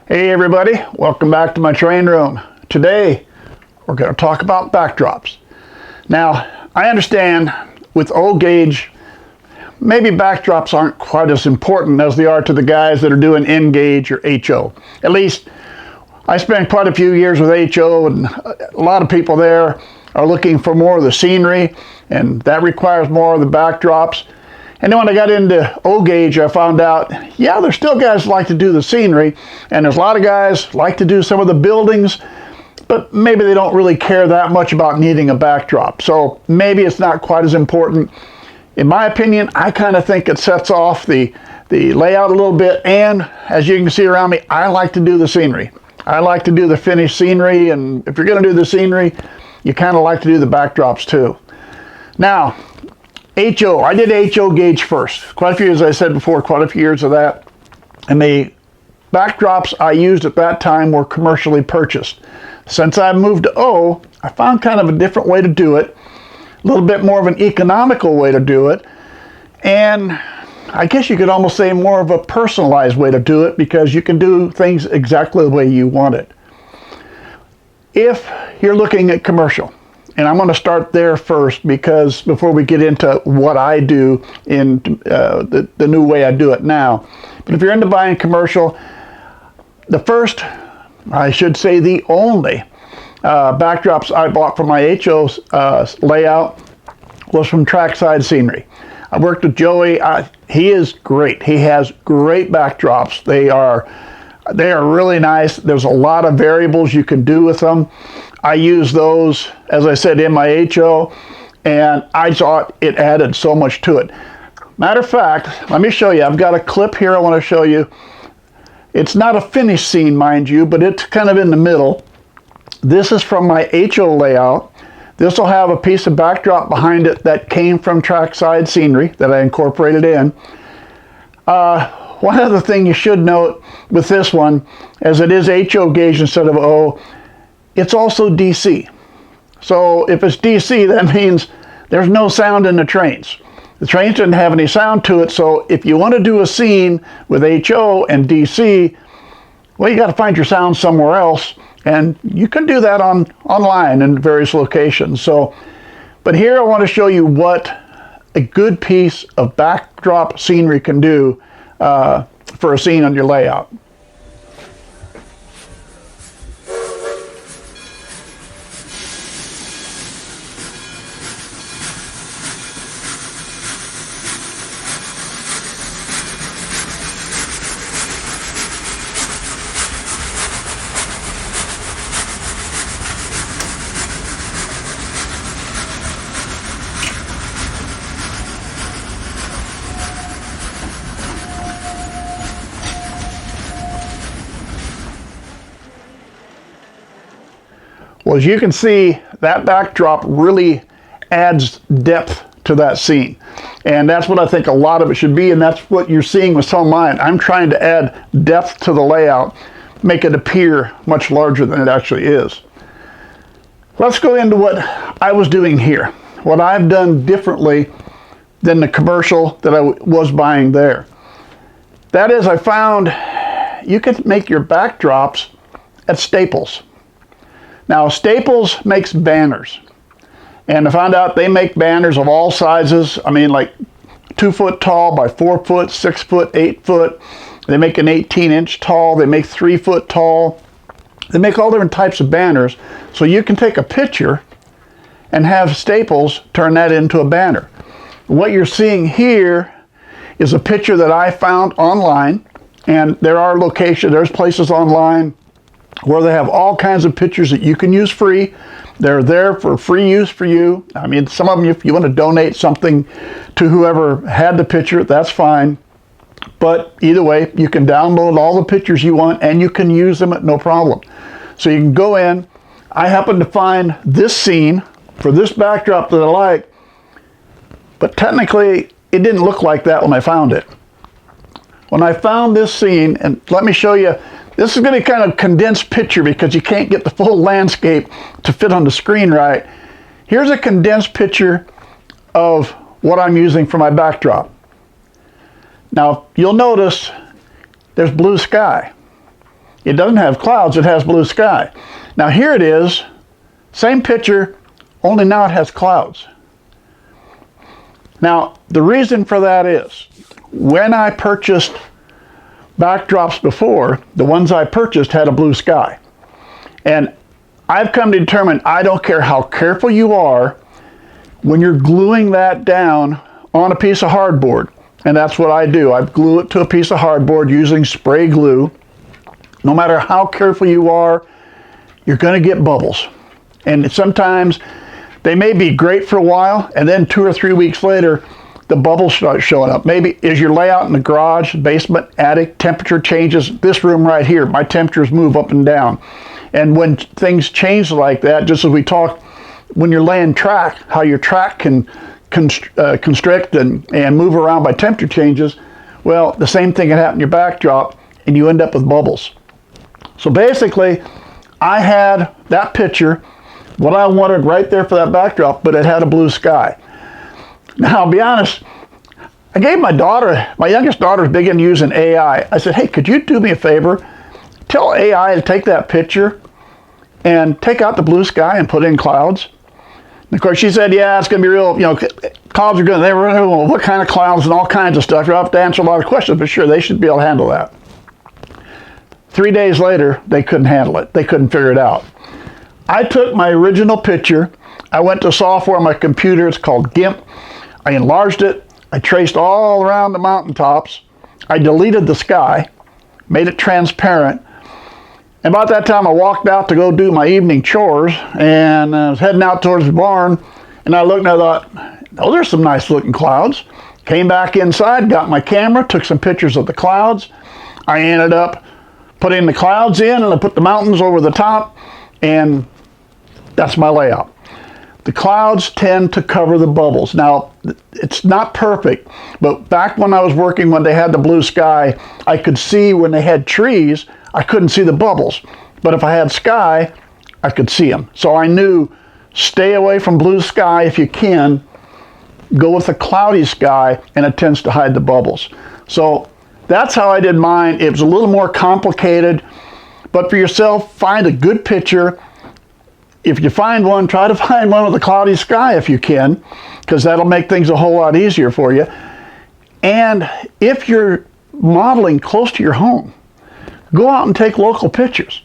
Hey everybody, welcome back to my train room. Today we're going to talk about backdrops. Now I understand with old gauge maybe backdrops aren't quite as important as they are to the guys that are doing N gauge or HO. At least I spent quite a few years with HO, and a lot of people there are looking for more of the scenery, and that requires more of the backdrops. And then when I got into O gauge, I found out, yeah, there's still guys that like to do the scenery, and there's a lot of guys like to do some of the buildings, but maybe they don't really care that much about needing a backdrop. So maybe it's not quite as important. In my opinion, I kind of think it sets off the layout a little bit, and as you can see around me, I like to do the scenery. I like to do the finished scenery, and if you're going to do the scenery, you kind of like to do the backdrops too. Now, HO, I did HO gauge first. Quite a few, as I said before, quite a few years of that. And the backdrops I used at that time were commercially purchased. Since I moved to O, I found kind of a different way to do it, a little bit more of an economical way to do it, and I guess you could almost say more of a personalized way to do it, because you can do things exactly the way you want it. If you're looking at commercial, and I'm going to start there first because before we get into what I do in the new way I do it now. But if you're into buying commercial, the first, I should say the only backdrops I bought for my HO layout was from Trackside Scenery. I worked with Joey. He is great. He has great backdrops. They are really nice. There's a lot of variables you can do with them. I use those, as I said, in my HO, and I thought it added so much to it. Matter of fact, let me show you. I've got a clip here I want to show you. It's not a finished scene, mind you, but it's kind of in the middle. This is from my HO layout. This will have a piece of backdrop behind it that came from Trackside Scenery that I incorporated in. One other thing you should note with this one, as it is HO gauge instead of O, it's also DC. So if it's DC, that means there's no sound in the trains. The trains didn't have any sound to it, so if you want to do a scene with HO and DC, well, you got to find your sound somewhere else, and you can do that online in various locations. So, but here I want to show you what a good piece of backdrop scenery can do for a scene on your layout. Well, as you can see, that backdrop really adds depth to that scene. And that's what I think a lot of it should be, and that's what you're seeing with some of mine. I'm trying to add depth to the layout, make it appear much larger than it actually is. Let's go into what I was doing here, what I've done differently than the commercial that I was buying there. That is, I found you can make your backdrops at Staples. Now, Staples makes banners, and I found out they make banners of all sizes. I mean, like 2 foot tall by 4 foot, 6 foot, 8 foot. They make an 18-inch tall. They make 3 foot tall. They make all different types of banners, so you can take a picture and have Staples turn that into a banner. What you're seeing here is a picture that I found online, and there's places online where they have all kinds of pictures that you can use free. They're there for free use for you. I mean, some of them, if you want to donate something to whoever had the picture, that's fine. But either way, you can download all the pictures you want and you can use them at no problem. So you can go in. I happened to find this scene for this backdrop that I like, but technically it didn't look like that when I found it. When I found this scene, and let me show you, this is going to be kind of condensed picture because you can't get the full landscape to fit on the screen right. Here's a condensed picture of what I'm using for my backdrop. Now, you'll notice there's blue sky. It doesn't have clouds, it has blue sky. Now here it is, same picture, only now it has clouds. Now, the reason for that is, when I purchased backdrops before, the ones I purchased had a blue sky. And I've come to determine, I don't care how careful you are, when you're gluing that down on a piece of hardboard, and that's what I do. I glue it to a piece of hardboard using spray glue. No matter how careful you are, you're going to get bubbles. And sometimes they may be great for a while, and then 2 or 3 weeks later, the bubbles start showing up. Maybe is your layout in the garage, basement, attic, temperature changes. This room right here, my temperatures move up and down. And when things change like that, just as we talked, when you're laying track, how your track can constrict and move around by temperature changes, well, the same thing can happen in your backdrop, and you end up with bubbles. So basically, I had that picture, what I wanted right there for that backdrop, but it had a blue sky. Now, I'll be honest, I gave my youngest daughter is big into using AI. I said, hey, could you do me a favor? Tell AI to take that picture and take out the blue sky and put in clouds. And of course, she said, yeah, it's going to be real, clouds are good. They were, what kind of clouds and all kinds of stuff. You'll have to answer a lot of questions, but sure, they should be able to handle that. 3 days later, they couldn't handle it. They couldn't figure it out. I took my original picture. I went to software on my computer. It's called GIMP. I enlarged it. I traced all around the mountaintops. I deleted the sky, made it transparent. And about that time, I walked out to go do my evening chores, and I was heading out towards the barn, and I looked and I thought, those are some nice looking clouds. Came back inside, got my camera, took some pictures of the clouds. I ended up putting the clouds in, and I put the mountains over the top, and that's my layout. The clouds tend to cover the bubbles. Now, it's not perfect, but back when I was working when they had the blue sky, I could see when they had trees, I couldn't see the bubbles. But if I had sky, I could see them. So I knew, stay away from blue sky if you can, go with a cloudy sky, and it tends to hide the bubbles. So that's how I did mine. It was a little more complicated, but for yourself, find a good picture. If you find one, try to find one with a cloudy sky if you can, because that'll make things a whole lot easier for you. And if you're modeling close to your home, go out and take local pictures.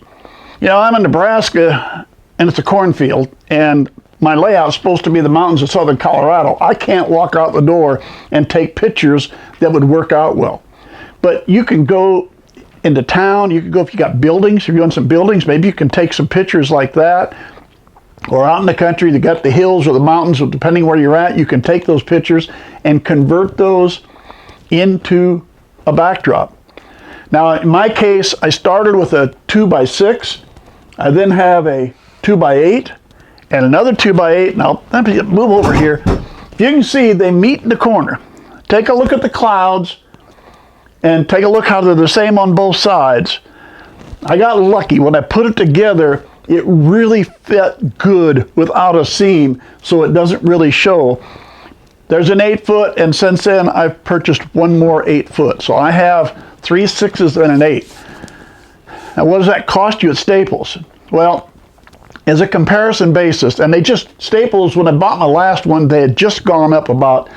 I'm in Nebraska, and it's a cornfield, and my layout is supposed to be the mountains of southern Colorado. I can't walk out the door and take pictures that would work out well. But you can go into town, you can go if you got buildings, if you're doing some buildings, maybe you can take some pictures like that. Or out in the country, you got the hills or the mountains, depending where you're at, you can take those pictures and convert those into a backdrop. Now, in my case, I started with a 2x6. I then have a 2x8 and another 2x8. Now, let me move over here. You can see they meet in the corner. Take a look at the clouds and take a look how they're the same on both sides. I got lucky. When I put it together, it really fit good without a seam, so it doesn't really show. There's an 8-foot, and since then I've purchased one more 8-foot. So I have 3 6s and an 8. Now what does that cost you at Staples? Well, as a comparison basis, and Staples, when I bought my last one, they had just gone up about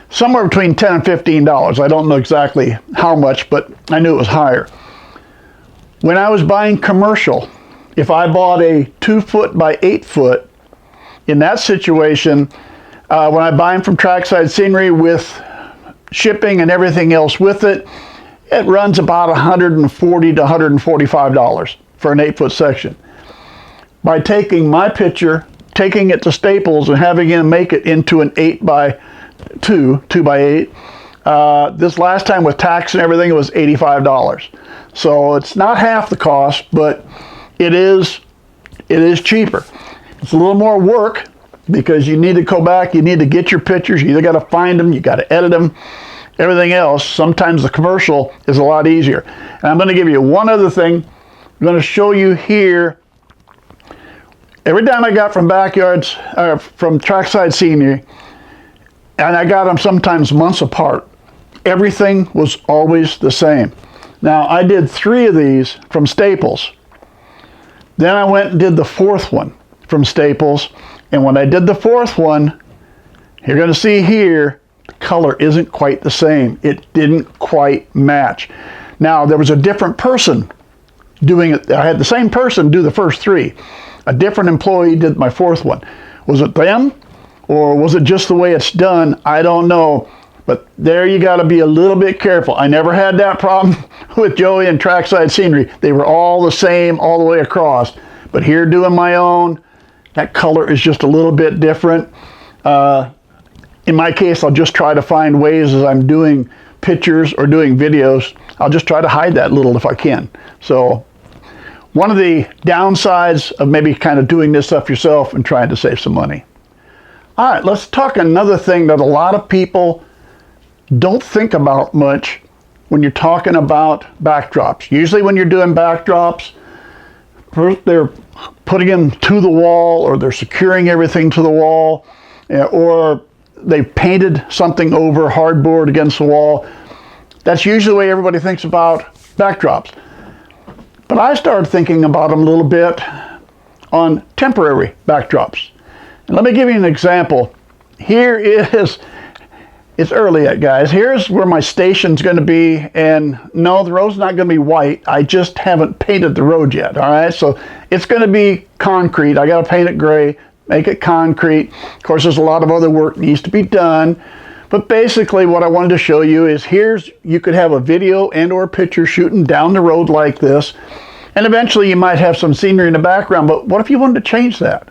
somewhere between $10 and $15. I don't know exactly how much, but I knew it was higher. When I was buying commercial, if I bought a 2-foot by 8-foot, in that situation, when I buy them from Trackside Scenery with shipping and everything else with it, it runs about $140 to $145 for an 8-foot section. By taking my picture, taking it to Staples and having them make it into an 8x2, 2x8, this last time with tax and everything, it was $85. So it's not half the cost, but it is cheaper. It's a little more work because you need to go back, you need to get your pictures, you either got to find them, you got to edit them, everything else. Sometimes the commercial is a lot easier. And I'm going to give you one other thing. I'm going to show you here. Every time I got from backyards, from Trackside Scenery, and I got them sometimes months apart, everything was always the same. Now, I did 3 of these from Staples. Then I went and did the 4th one from Staples. And when I did the 4th one, you're going to see here, the color isn't quite the same. It didn't quite match. Now, there was a different person doing it. I had the same person do the first 3. A different employee did my 4th one. Was it them? Or was it just the way it's done? I don't know. But there you got to be a little bit careful. I never had that problem with Joey and Trackside Scenery. They were all the same all the way across. But here doing my own, that color is just a little bit different. In my case, I'll just try to find ways as I'm doing pictures or doing videos, I'll just try to hide that a little if I can. So one of the downsides of maybe kind of doing this stuff yourself and trying to save some money. All right, let's talk another thing that a lot of people don't think about much when you're talking about backdrops. Usually when you're doing backdrops, first they're putting them to the wall, or they're securing everything to the wall, or they've painted something over hardboard against the wall. That's usually the way everybody thinks about backdrops. But I started thinking about them a little bit on temporary backdrops. And let me give you an example. Here is, it's early yet, guys. Here's where my station's going to be, and no, the road's not going to be white. I just haven't painted the road yet, all right? So it's going to be concrete. I got to paint it gray, make it concrete. Of course, there's a lot of other work needs to be done. But basically what I wanted to show you is you could have a video and or picture shooting down the road like this, and eventually you might have some scenery in the background, but what if you wanted to change that?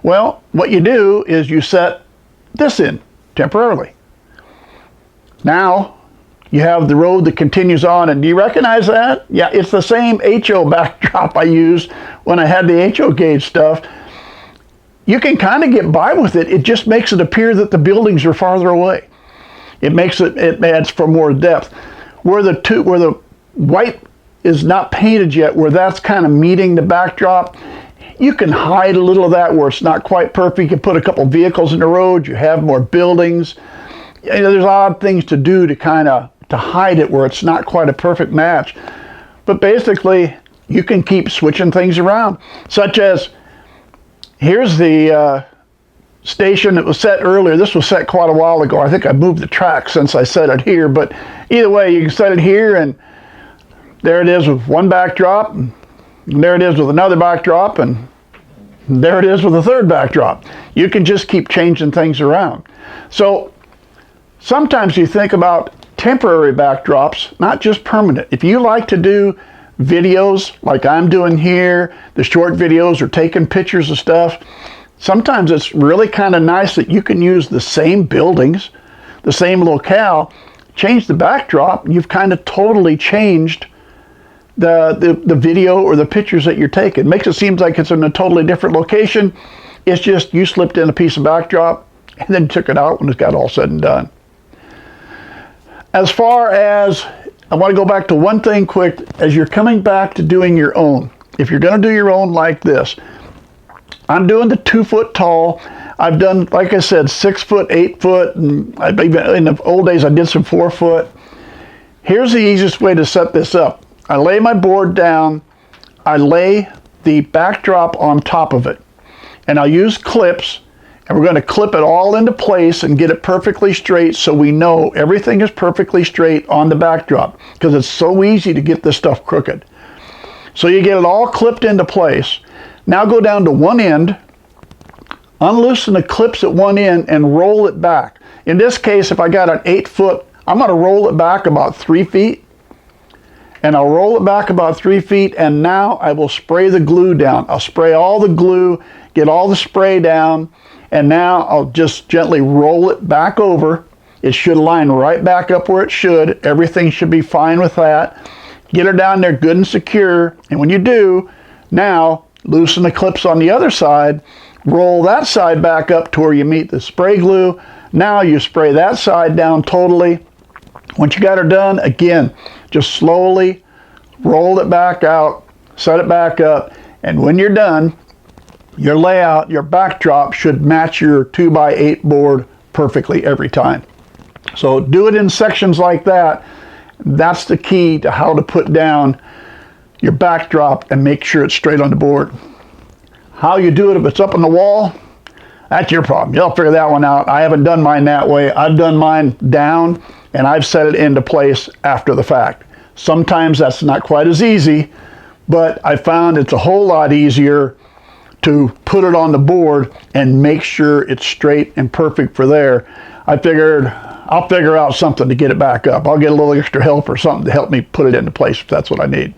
Well, what you do is you set this in temporarily. Now you have the road that continues on, and do you recognize that? Yeah, it's the same HO backdrop I used when I had the HO gauge stuff. You can kind of get by with it. It just makes it appear that the buildings are farther away. It adds for more depth. Where the white is not painted yet, where that's kind of meeting the backdrop, you can hide a little of that where it's not quite perfect. You can put a couple vehicles in the road, you have more buildings. There's odd things to do to hide it where it's not quite a perfect match. But basically, you can keep switching things around, such as here's the station that was set earlier. This was set quite a while ago. I think I moved the track since I set it here, but either way, you can set it here, and there it is with one backdrop, and there it is with another backdrop, and there it is with a third backdrop. You can just keep changing things around. So sometimes you think about temporary backdrops, not just permanent. If you like to do videos like I'm doing here, the short videos, or taking pictures of stuff, sometimes it's really kind of nice that you can use the same buildings, the same locale, change the backdrop, and you've kind of totally changed the video or the pictures that you're taking. It makes it seem like it's in a totally different location. It's just you slipped in a piece of backdrop and then took it out when it got all said and done. As far as, I want to go back to one thing quick. As you're coming back to doing your own, if you're going to do your own like this, I'm doing the 2 foot tall. I've done, like I said, 6 foot, 8 foot, and in the old days I did some 4 foot. Here's the easiest way to set this up. I lay my board down, I lay the backdrop on top of it, and I'll use clips, and we're going to clip it all into place and get it perfectly straight so we know everything is perfectly straight on the backdrop, because it's so easy to get this stuff crooked. So you get it all clipped into place. Now go down to one end, unloosen the clips at one end, and roll it back. In this case, if I got an 8 foot, I'm going to roll it back about 3 feet. And I'll roll it back about 3 feet, and now I will spray the glue down. I'll spray all the glue, get all the spray down, and now I'll just gently roll it back over. It should line right back up where it should. Everything should be fine with that. Get her down there good and secure, and when you do, now loosen the clips on the other side, roll that side back up to where you meet the spray glue. Now you spray that side down totally. Once you got her done, again, just slowly roll it back out, set it back up, and when you're done, your layout, your backdrop should match your 2x8 board perfectly every time. So do it in sections like that. That's the key to how to put down your backdrop and make sure it's straight on the board. How you do it if it's up on the wall, that's your problem. You'll figure that one out. I haven't done mine that way. I've done mine down, and I've set it into place after the fact. Sometimes that's not quite as easy, but I found it's a whole lot easier to put it on the board and make sure it's straight and perfect for there. I figured I'll figure out something to get it back up. I'll get a little extra help or something to help me put it into place if that's what I need.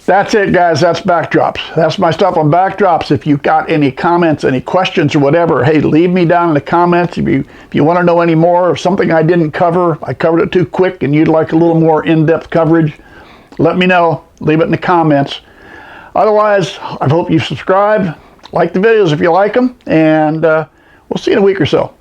That's it, guys. That's backdrops. That's my stuff on backdrops. If you've got any comments, any questions or whatever, hey, leave me down in the comments. If you want to know any more or something I didn't cover, I covered it too quick and you'd like a little more in-depth coverage, let me know. Leave it in the comments. Otherwise, I hope you subscribe, like the videos if you like them, and we'll see you in a week or so.